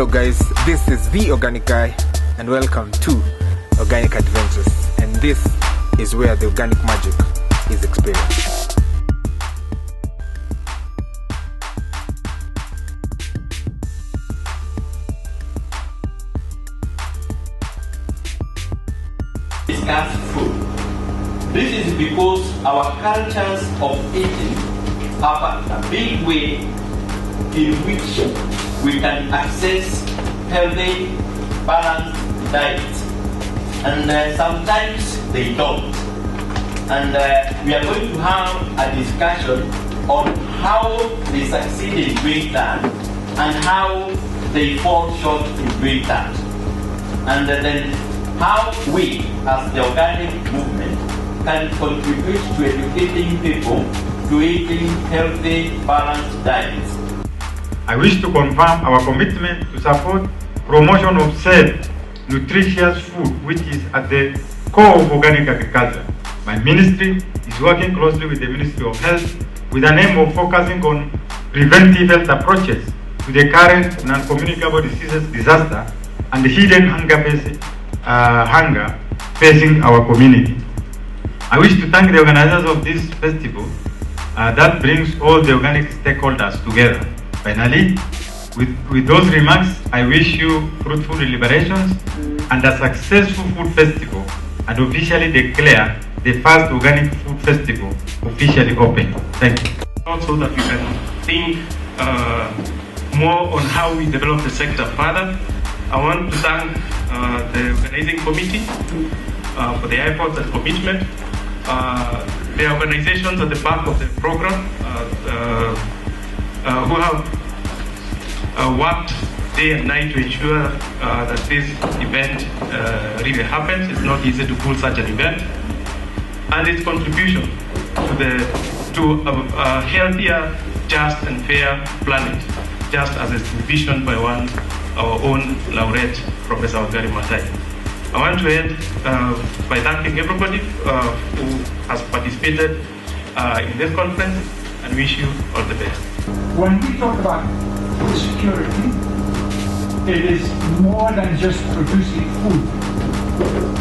Hello guys, this is the Organic Guy and welcome to Organic Adventures, and this is where the organic magic is experienced. Discuss food. This is because our cultures of eating have a big way in which we can access healthy, balanced diets, and sometimes they don't. And we are going to have a discussion on how they succeed in doing that and how they fall short in doing that. And then how we, as the organic movement, can contribute to educating people to eating healthy, balanced diets. I wish to confirm our commitment to support promotion of safe, nutritious food, which is at the core of organic agriculture. My ministry is working closely with the Ministry of Health with an aim of focusing on preventive health approaches to the current non-communicable diseases, disaster, and the hidden hunger facing our community. I wish to thank the organizers of this festival that brings all the organic stakeholders together. Finally, with those remarks, I wish you fruitful deliberations and a successful food festival, and officially declare the first organic food festival officially open. Thank you. Also that we can think more on how we develop the sector further. I want to thank the organizing committee for the efforts and commitment. The organizations at the back of the program who have worked day and night to ensure that this event really happens. It's not easy to pull such an event, and its contribution to a healthier, just and fair planet, just as is envisioned by our own laureate, Professor Wangari Maathai. I want to end by thanking everybody who has participated in this conference, and wish you all the best. When we talk about food security, it is more than just producing food.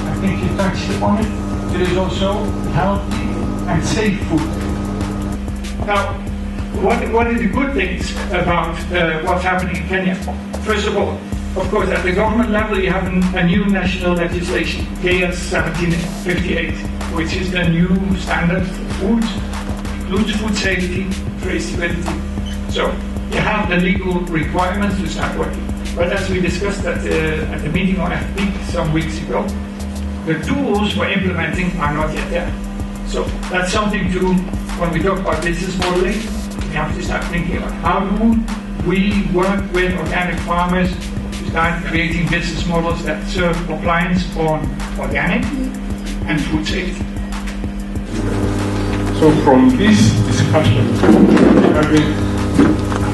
I think you touched upon it. It is also healthy and safe food. Now, what are the good things about what's happening in Kenya? First of all, of course, at the government level, you have a new national legislation, KS 1758, which is the new standard for food, includes food safety, traceability. So you have the legal requirements to start working. But as we discussed at the meeting on FP some weeks ago, the tools for implementing are not yet there. So that's something to, when we talk about business modeling, we have to start thinking about how do we work with organic farmers to start creating business models that serve compliance on organic and food safety. So from this discussion, having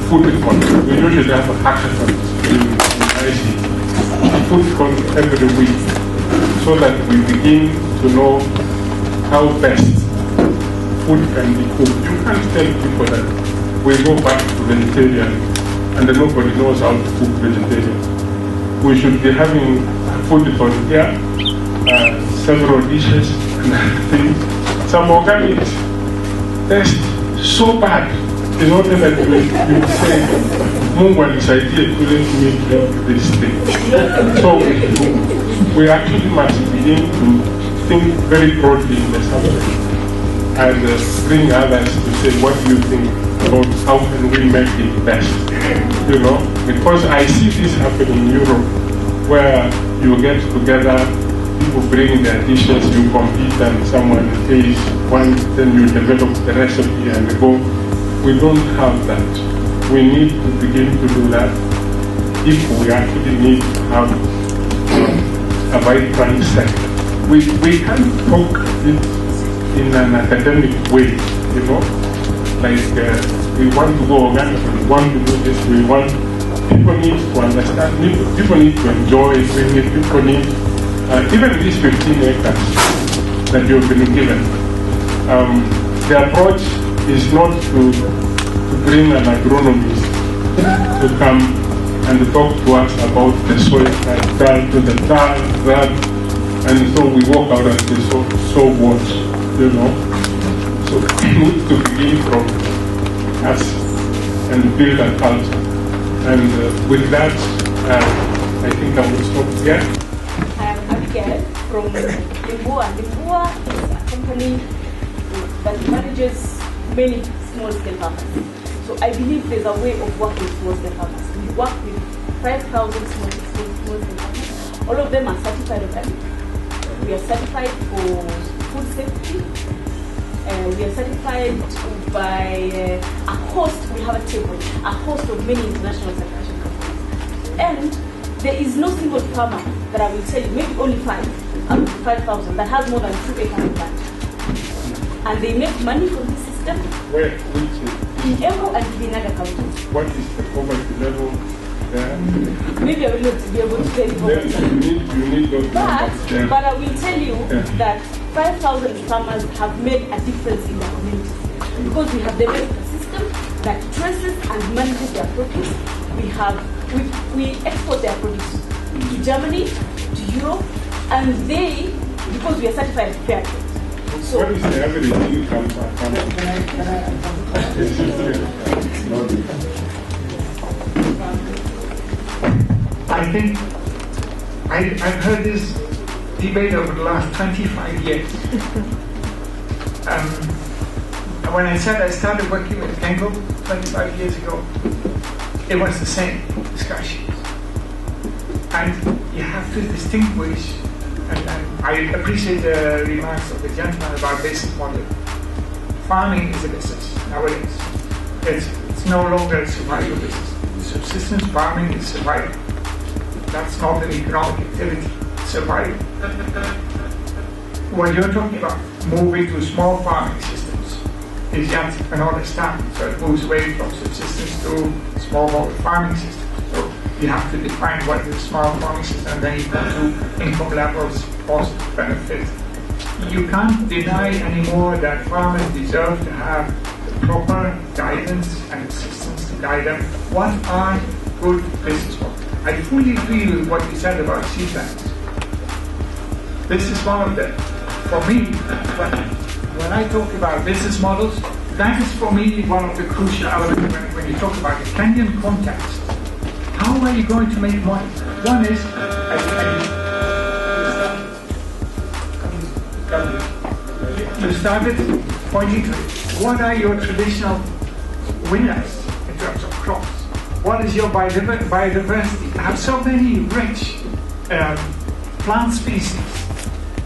food econ, we usually have a hackathon in IC, food econ every week, so that we begin to know how best food can be cooked. You can't tell people that we go back to vegetarian and then nobody knows how to cook vegetarian. We should be having food econ here, several dishes and things. Some organics taste so bad. In order that you say, Mungu alisaidia couldn't make this thing. So we actually must begin to think very broadly in the subject and bring others to say, what do you think about how can we make it best? You know, because I see this happen in Europe, where you get together, people bring their dishes, you compete, and someone pays one, then you develop the recipe and go. We don't have that. We need to begin to do that if we actually need to have a vibrant sector. We can't talk it in an academic way, you know, like we want to go organic, we want to do this, people need to understand, people need to enjoy it, people need, even these 15 acres that you've been given, the approach is not to bring an agronomist to come and they talk to us about the soil type, that, and so we walk out and say, so what, you know? So to begin from us and build a culture. And with that, I think I will stop here. I'm Abigail from Limbua. Limbua is a company that manages many small-scale farmers. So I believe there's a way of working with small-scale farmers. We work with 5,000 small-scale farmers. All of them are certified organic. We are certified for food safety. We are certified by a host. We have a table, a host of many international certification companies. And there is no single farmer that I will tell you, maybe only 5 out of 5,000 that has more than 2 acres of land. And they make money from this system. Where? Which is? In Embu and Kibinaga counties. What is the poverty level there? Maybe I will not be able to tell you poverty. You need those numbers. But I will tell you that 5,000 farmers have made a difference in their communities because we have developed a system that traces and manages their produce. We export their produce to Germany, to Europe, and they, because we are certified fair trade. So what is the average income per family? I think I've heard this debate over the last 25 years. When I said I started working with Kenko 25 years ago, it was the same discussion. And you have to distinguish, and I appreciate the remarks of the gentleman about business model. Farming is a business nowadays. It's no longer a survival business. Subsistence farming is survival. That's not an economic activity, it's survival. What you're talking about, moving to small farming systems, is yet another step. So it moves away from subsistence to small farming systems. So you have to define what is a small farming system, and then you go to income levels, cost, benefit. You can't deny anymore that farmers deserve to have the proper guidance and assistance to guide them. What are good business models? I fully agree with what you said about seed banks. This is one of them. For me, when I talk about business models, that is for me one of the crucial elements when you talk about the Kenyan context. How are you going to make money? One is, you started pointing to it. What are your traditional winners in terms of crops? What is your biodiversity? You have so many rich plant species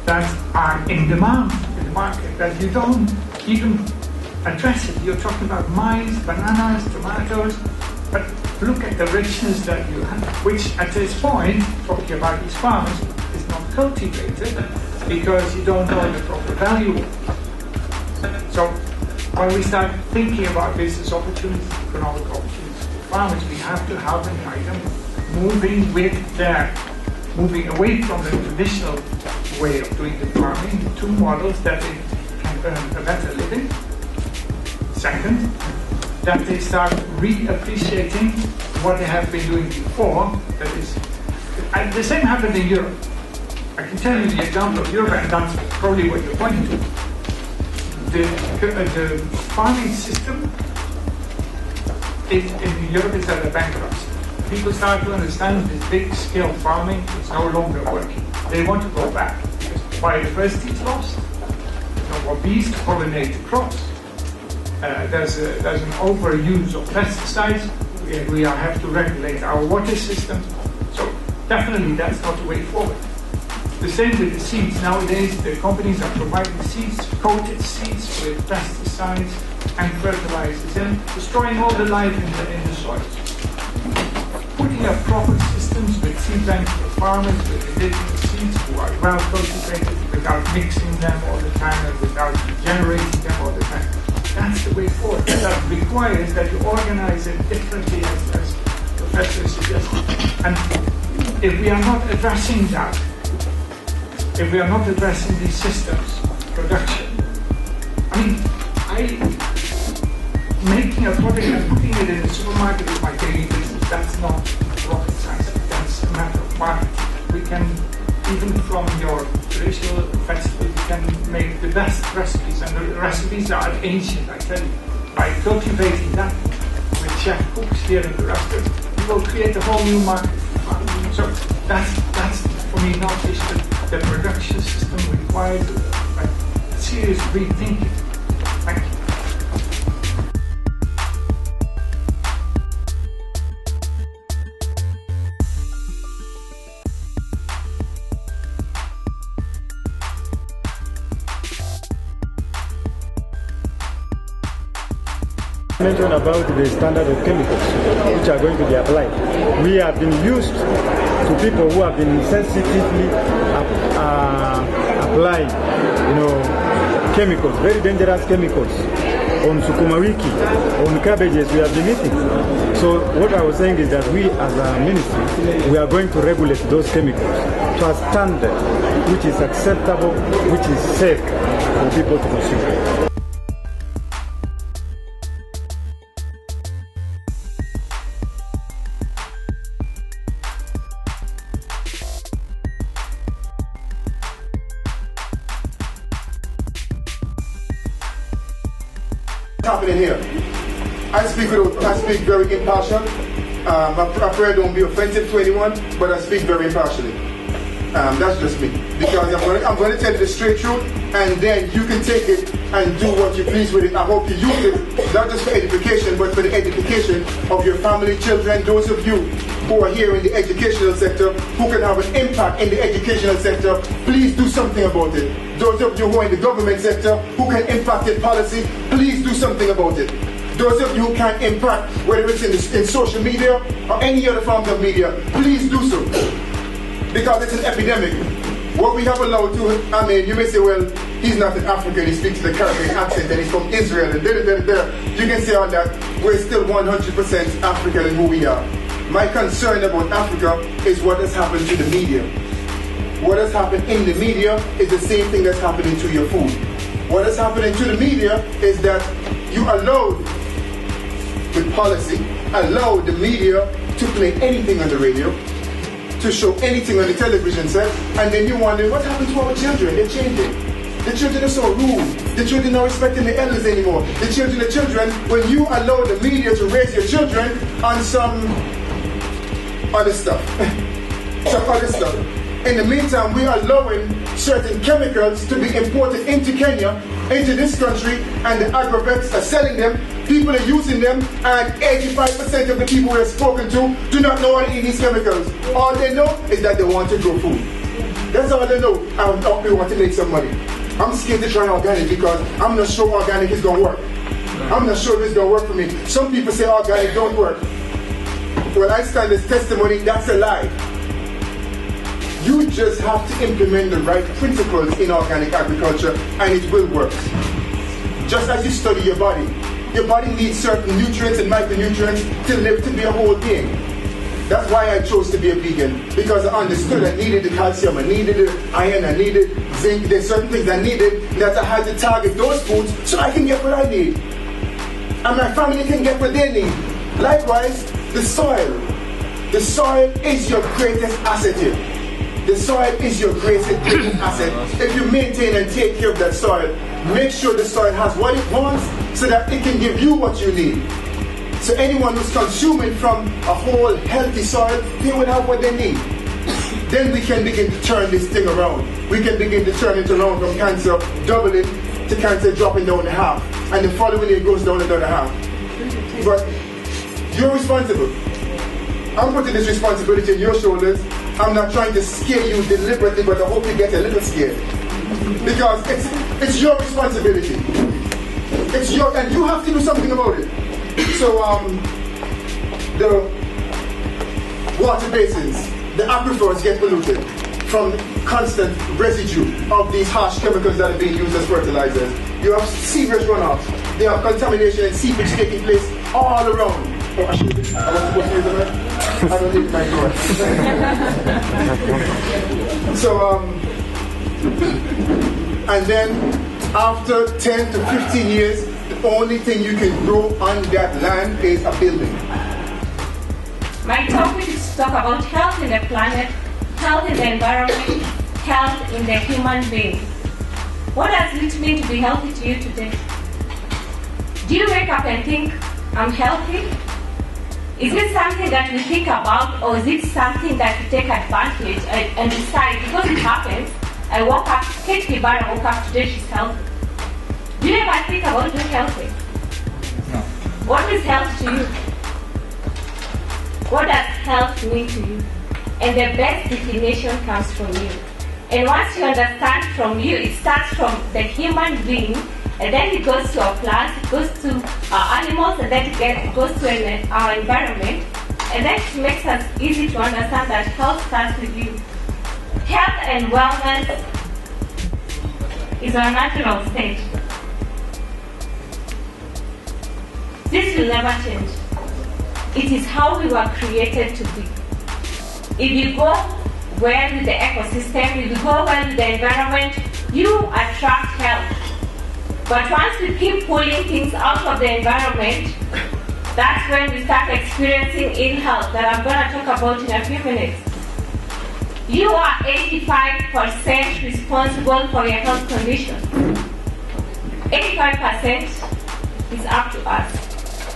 that are in demand in the market that you don't even address it. You're talking about maize, bananas, tomatoes, but look at the richness that you have, which at this point, talking about these farmers, is not cultivated because you don't know the proper value. So when we start thinking about business opportunities, economic opportunities for farmers, we have to help and guide them moving away from the traditional way of doing the farming to models that they can earn a better living. Second, that they start reappreciating what they have been doing before. That is, and the same happened in Europe. I can tell you the example of Europe, and that's probably what you're pointing to. The farming system in Europe is at a bankruptcy. People start to understand this big-scale farming is no longer working. They want to go back because biodiversity is lost. There's no more bees to pollinate the crops. There's an overuse of pesticides. We have to regulate our water systems. So definitely that's not the way forward. The same with the seeds. Nowadays the companies are providing seeds, coated seeds with pesticides and fertilizers and destroying all the life in the soil. Putting up proper systems with seed banks for farmers, with indigenous seeds who are well cultivated without mixing them all the time and without generating them all the time. That's the way forward. That requires that you organize it differently, as Professor suggested. And if we are not addressing that, if we are not addressing these systems, production, making a product and putting it in the supermarket is my daily business. That's not wrong. can, even from your traditional vegetables, you can make the best recipes, and the recipes are ancient, I tell you. By cultivating that with chef cooks here in the restaurant, you will create a whole new market. So that's for me not just the production system required, but serious rethinking. Thank you. Mention about the standard of chemicals which are going to be applied. We have been used to people who have been sensitively applying, chemicals, very dangerous chemicals on sukuma wiki, on cabbages we have been eating. So what I was saying is that we as a ministry, we are going to regulate those chemicals to a standard which is acceptable, which is safe for people to consume. Happening here. I speak very impartial. I pray I don't be offensive to anyone, but I speak very impartially. That's just me. Because I'm going to tell you the straight truth, and then you can take it and do what you please with it. I hope you use it, not just for edification, but for the edification of your family, children, those of you who are here in the educational sector, who can have an impact in the educational sector, please do something about it. Those of you who are in the government sector, who can impact in policy, please do something about it. Those of you who can impact, whether it's in social media or any other forms of media, please do so. Because it's an epidemic. What we have allowed to, you may say, well, he's not an African, he speaks the Caribbean accent, and he's from Israel, and You can say all that. We're still 100% African in who we are. My concern about Africa is what has happened to the media. What has happened in the media is the same thing that's happening to your food. What is happening to the media is that you allowed, with policy, allow the media to play anything on the radio, to show anything on the television set, and then you wonder, what happened to our children? They're changing. The children are so rude. The children are not respecting the elders anymore. The children, when you allow the media to raise your children on some other stuff. In the meantime, we are allowing certain chemicals to be imported into Kenya, into this country, and the agrovets are selling them. People are using them, and 85% of the people we have spoken to do not know how to eat these chemicals. All they know is that they want to grow food. That's all they know, and we want to make some money. I'm scared to try organic because I'm not sure organic is going to work. I'm not sure if it's going to work for me. Some people say organic don't work. Well, I stand as testimony, that's a lie. You just have to implement the right principles in organic agriculture and it will work. Just as you study your body needs certain nutrients and micronutrients to live, to be a whole being. That's why I chose to be a vegan, because I understood I needed the calcium, I needed the iron, I needed zinc. There's certain things I needed that I had to target those foods so I can get what I need. And my family can get what they need. Likewise, the soil. The soil is your greatest asset here. The soil is your greatest asset. If you maintain and take care of that soil, make sure the soil has what it wants so that it can give you what you need. So anyone who's consuming from a whole healthy soil, they will have what they need. Then we can begin to turn this thing around. We can begin to turn it around from cancer doubling to cancer dropping down to half. And the following year goes down another half. But you're responsible. I'm putting this responsibility on your shoulders. I'm not trying to scare you deliberately, but I hope you get a little scared. Because it's your responsibility. It's your, and you have to do something about it. So the water basins, the aquifers get polluted from constant residue of these harsh chemicals that are being used as fertilizers. You have sewage runoff. There are contamination and seepage taking place all around. Oh, I was supposed to use the mic? I don't need the mic for it. So, and then after 10 to 15 years, the only thing you can grow on that land is a building. My topic is to talk about health in the planet health in the environment, health in the human being. What does it mean to be healthy to you today? Do you wake up and think, I'm healthy? Is it something that we think about, or is it something that we take advantage and decide, because it happens, I woke up, Kate Kibara woke up today, she's healthy. Do you ever think about being healthy? No. What is health to you? What does health mean to you? And the best definition comes from you. And once you understand from you, it starts from the human being, and then it goes to our plants, it goes to our animals, and then it goes to our environment. And then it makes us easy to understand that health starts with you. Health and wellness is our natural state. This will never change. It is how we were created to be. If you go well with the ecosystem, if you go well with the environment, you attract health. But once we keep pulling things out of the environment, that's when we start experiencing ill health that I'm going to talk about in a few minutes. You are 85% responsible for your health condition. 85% is up to us.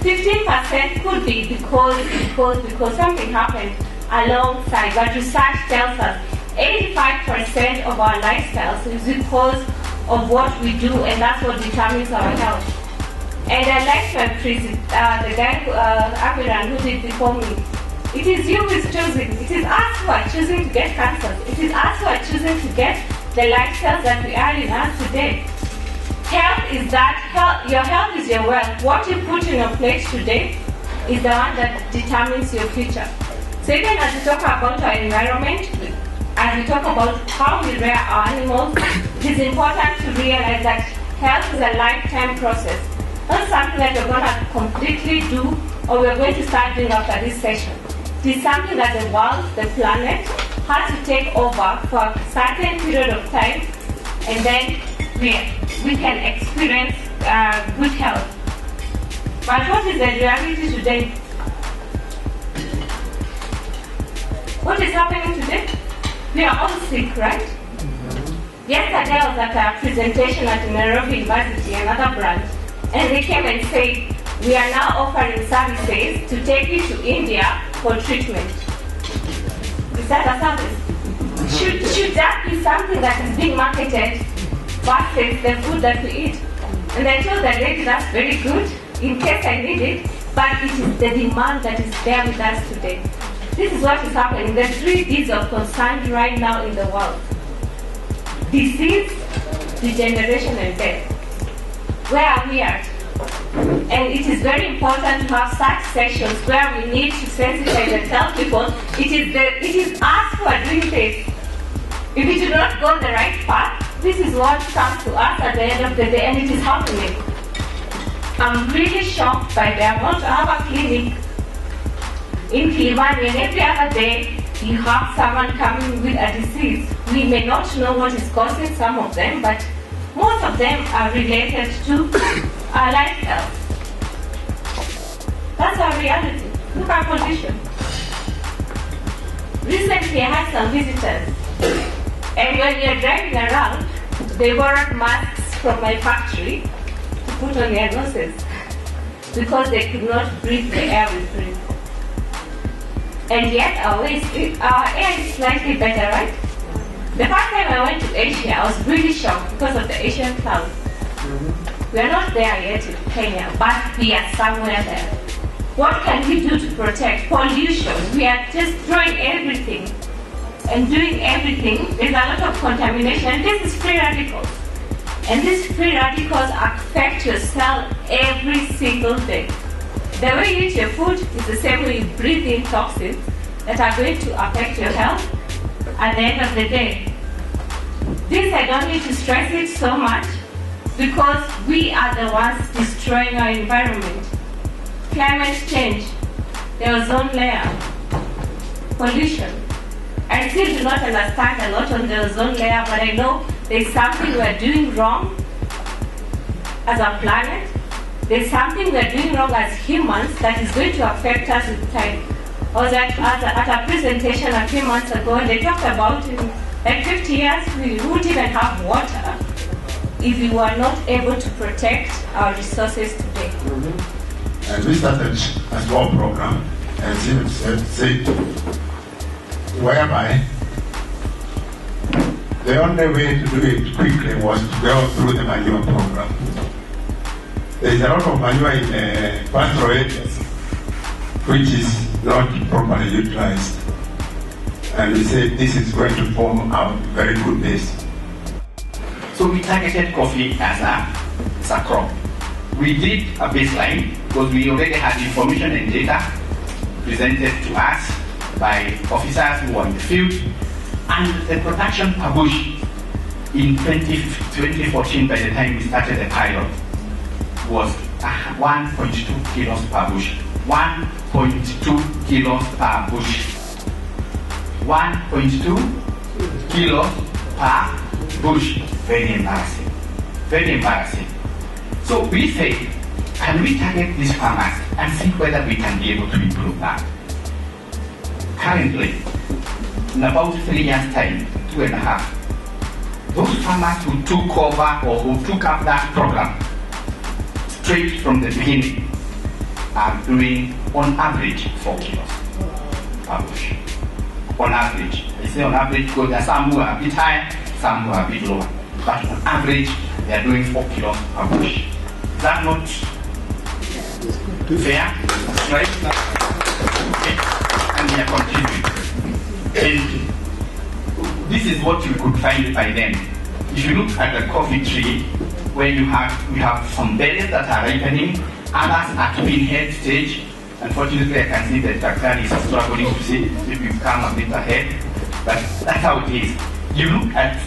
15% could be because something happened alongside, but research tells us 85% of our lifestyles is because of what we do, and that's what determines our health. And I like to appreciate the guy, Amiran, who did before me. It is you who is choosing. It is us who are choosing to get cancer. It is us who are choosing to get the lifestyles that we are in us today. Health is that, your health is your wealth. What you put in your plate today is the one that determines your future. So even as we talk about our environment, as we talk about how we rear our animals, it is important to realize that health is a lifetime process. Not something that we're going to completely do or we're going to start doing after this session. It is something that the world, the planet, has to take over for a certain period of time, and then we can experience good health. But what is the reality today? What is happening today? We are all sick, right? Yesterday I was at a presentation at Nairobi University, another branch, and they came and said, we are now offering services to take you to India for treatment. Is that a service? Should that be something that is being marketed versus the food that we eat? And I told the lady, that's very good, in case I need it, but it is the demand that is there with us today. This is what is happening. The 3 Ds of concern right now in the world: disease, degeneration, and death. Where are we at? And it is very important to have such sessions where we need to sensitize and tell people it is us who are doing this. If we do not go the right path, this is what comes to us at the end of the day, and it is happening. I'm really shocked by the amount. I have a clinic in Kilimani, and every other day you have someone coming with a disease. We may not know what is causing some of them, but most of them are related to our lifestyle. That's our reality. Look at our condition. Recently I had some visitors, and when you're driving around, they borrowed masks from my factory to put on their noses because they could not breathe the air we breathe. And yet our air is slightly better, right? The first time I went to Asia, I was really shocked because of the Asian cloud. We are not there yet in Kenya, but we are somewhere there. What can we do to protect pollution? We are just throwing everything and doing everything. There's a lot of contamination. This is free radicals. And these free radicals affect your cell every single day. The way you eat your food is the same way you breathe in toxins that are going to affect your health at the end of the day. This, I don't need to stress it so much because we are the ones destroying our environment. Climate change, the ozone layer, pollution. I still do not understand a lot on the ozone layer, but I know there's something we're doing wrong as a planet. There's something we're doing wrong as humans that is going to affect us with time. I was at a presentation a few months ago, and they talked about in like 50 years we wouldn't even have water if we were not able to protect our resources today. And we started a small program, as you said, whereby the only way to do it quickly was to go through the manure program. There is a lot of manure in pastoral areas which is not properly utilized. And we said this is going to form a very good base. So we targeted coffee as a crop. We did a baseline because we already had information and data presented to us by officers who were in the field. And the production per bush in 2014, by the time we started the pilot, was 1.2 kilos per bush. 1.2 kilos per bush. 1.2 kilos per bush. Very embarrassing. Very embarrassing. So we say, can we target these farmers and see whether we can be able to improve that? Currently, in about 3 years' time, 2.5, those farmers who took over or who took up that program straight from the beginning are doing on average 4 kilos per bush. On average. I say on average because there are some who are a bit higher, some who are a bit lower. But on average, they are doing 4 kilos per bush. Is that not fair? Right? Okay. And we are continuing. And this is what you could find by then. If you look at the coffee tree, where we have some berries that are ripening, others at pinhead stage. Unfortunately, I can see that Dr. is struggling to see if we've come a bit ahead, but that's how it is. You look at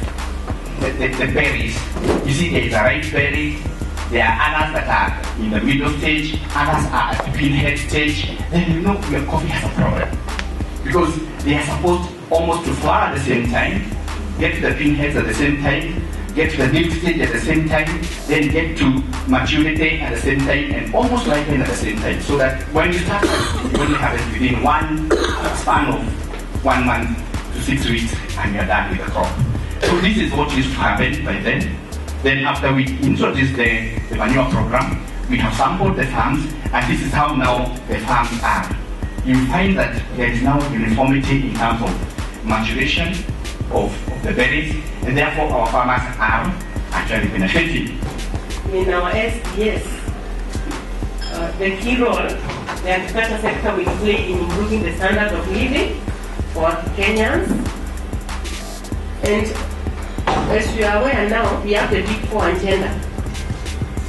the berries, you see there is a ripe berry, there are others that are in the middle stage, others are at the pinhead stage, then you know your coffee has a problem. Because they are supposed almost to flower at the same time, get to the pinheads at the same time, get to the nib stage at the same time, then get to maturity at the same time, and almost ripen at the same time. So that when you start, you only have it within one span of 1 month to 6 weeks, and you're done with the crop. So this is what used to happen by then. Then after we introduced the manure program, we have sampled the farms, and this is how now the farms are. You find that there is now uniformity in terms of maturation of the berries, and therefore our farmers are actually benefiting. In our SDS, the key role the agriculture sector will play in improving the standard of living for Kenyans. And as you are aware now, we have the Big Four agenda.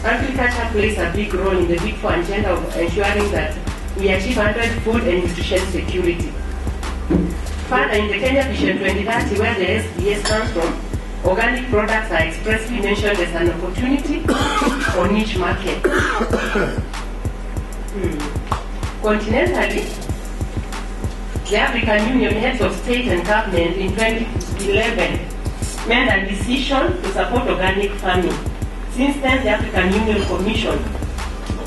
Agriculture plays a big role in the Big Four agenda of ensuring that we achieve 100 food and nutrition security. Further, in the Kenya Vision 2030, where the SDS comes from, organic products are expressly mentioned as an opportunity for niche market. Continentally, the African Union heads of state and government in 2011 made a decision to support organic farming. Since then, the African Union Commission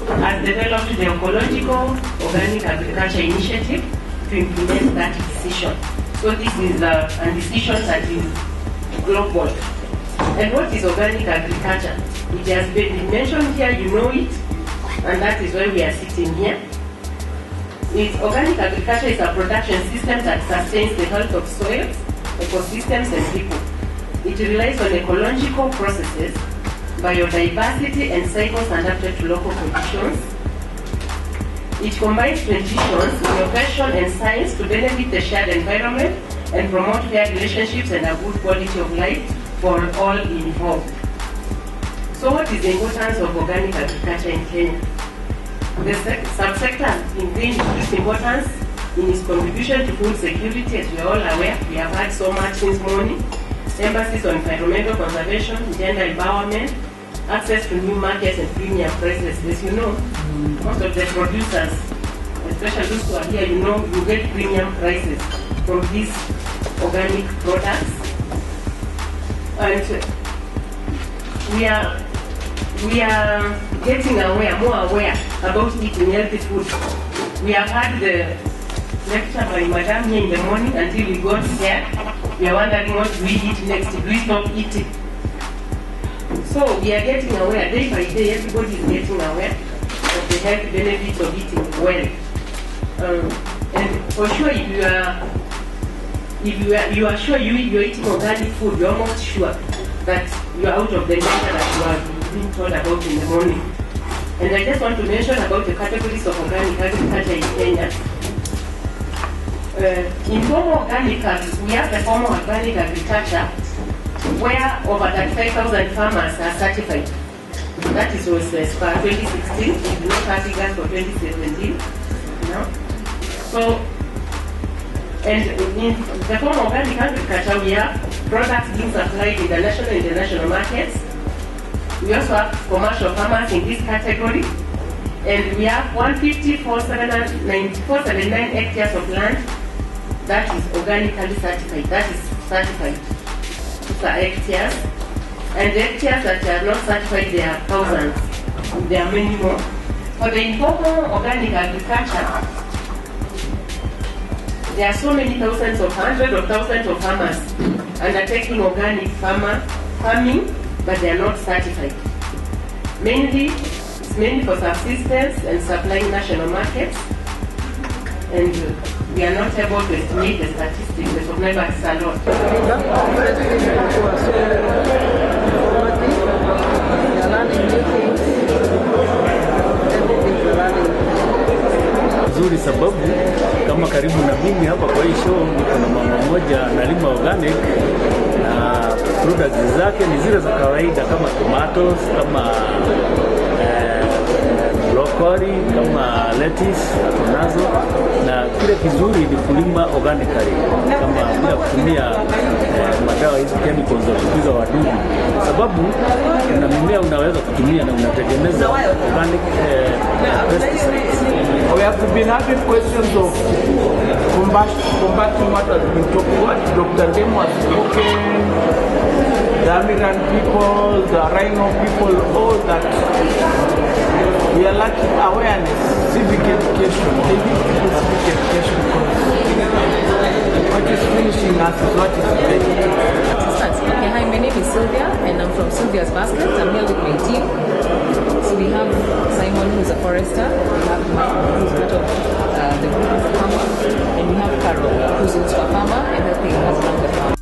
has developed the Ecological Organic Agriculture Initiative to implement that decision. So this is a decision that is global. And what is organic agriculture? It has been mentioned here, you know it, and that is why we are sitting here. Organic agriculture is a production system that sustains the health of soils, ecosystems, and people. It relies on ecological processes, biodiversity, and cycles adapted to local conditions. It combines traditions, innovation, and science to benefit the shared environment and promote fair relationships and a good quality of life for all involved. So what is the importance of organic agriculture in Kenya? The subsector increased its importance in its contribution to food security, as we are all aware. We have had so much since morning. Emphasis on environmental conservation, gender empowerment, access to new markets and premium prices. As you know, most of the producers, especially those who are here, you know, you get premium prices from these organic products. And we are getting more aware about eating healthy food. We have had the lecture by Madam here in the morning until we got here. We are wondering what do we eat next, do we stop eating? So we are getting aware, day by day, everybody is getting aware of the health benefits of eating well. And for sure, if you are sure you're eating organic food, you're almost sure that you are out of the danger that you are being told about in the morning. And I just want to mention about the categories of organic agriculture in Kenya. In formal organic, we have the formal organic agriculture where over 35,000 farmers are certified. That is was for 2016, if not 30 guys for 2017. No? So, and in the form of organic agriculture, we have products being supplied in the national and international markets. We also have commercial farmers in this category. And we have 150,479 hectares of land that is organically certified. That is certified. These are hectares. And the hectares that are not certified, there are thousands. There are many more. For the informal organic agriculture, there are so many thousands of hundreds of thousands of farmers undertaking organic farming, but they are not certified. It's mainly for subsistence and supplying national markets. And we are not able to estimate the statistics, but remember it's a lot. Nzuri sababu kama karibu na mimi hapa kwa hii show niko na mama mmoja analima organic na products zake ni zile za kawaida kama tomatoes, kama broccoli, kama lettuce tunazo, na kile kizuri ni kulima organically kama bila kutumia madawa hizi chemicals za kuzuia wadudu, sababu na mimea unaweza kutumia na unategemeza organic pesticides. We have been having questions of combating what has been talked about. Dr. Demo has spoken, the Amiran people, the Rhino people, all that. We are lacking awareness, civic education. They need civic education because what is finishing us is what is breaking. Okay, hi, my name is Sylvia and I'm from Sylvia's Basket. I'm here with my team. So we have Simon, who's a forester, we have Mike, who's part of the group of farmers, and we have Carol, who's also a farmer and helping us run the farm.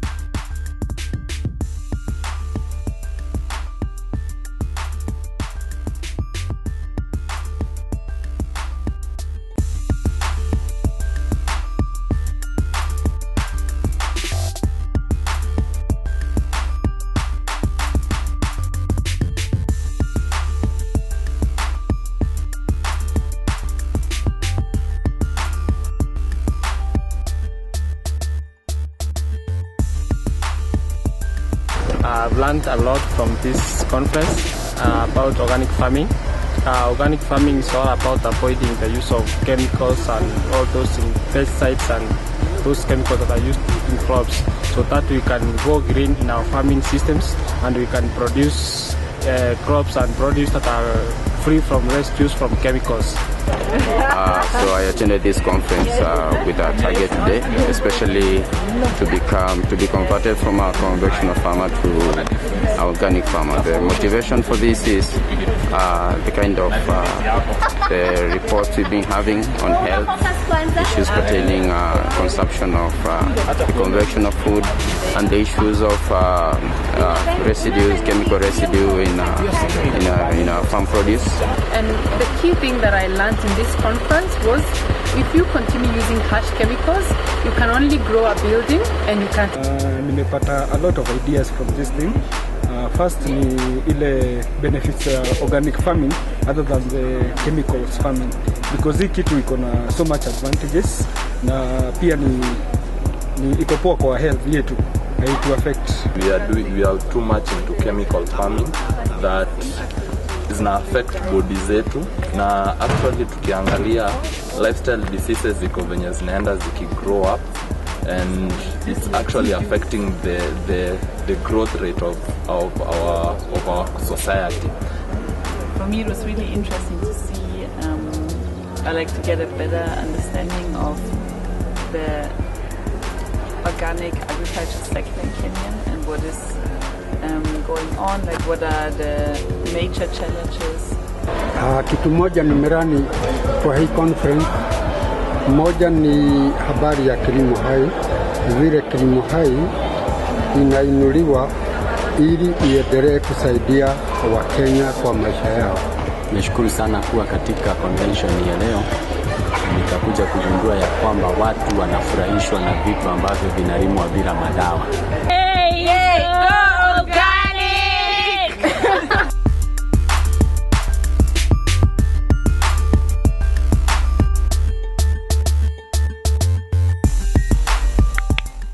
I've learned a lot from this conference about organic farming. Organic farming is all about avoiding the use of chemicals and all those pesticides and those chemicals that are used in crops, so that we can go green in our farming systems and we can produce crops and produce that are free from residues from chemicals. So I attended this conference with a target today, especially to be converted from a conventional farmer to an organic farmer. The motivation for this is the kind of the reports we've been having on health issues pertaining consumption of the conventional food and the issues of residues, chemical residue in farm produce. And the key thing that I learned in this conference was if you continue using harsh chemicals, you can only grow a building and you can't. Nimepata a lot of ideas from this thing. First ni ile benefits organic farming other than the chemicals farming, because hii kitu iko na so much advantages na pia ni iko poa kwa health yetu. To affect. We are too much into chemical farming that zina affect body zetu, na actually tukiangalia lifestyle diseases ziko venye zinaenda grow up, and it's actually affecting the growth rate of our society. For me, it was really interesting to see, I like to get a better understanding of organic agriculture sector in Kenya and what is going on, like what are the major challenges? Kitu moja nimerani kwa hii conference, moja ni habari ya kilimo hai, vile kilimo hai inainuliwa ili iendelee kusaidia Wakenya kwa maisha yao. Nashukuru sana kuwa katika convention ya leo. Nikakuja kugundua ya kwamba watu wanafurahishwa na vitu ambavyo vinalimwa bila madawa.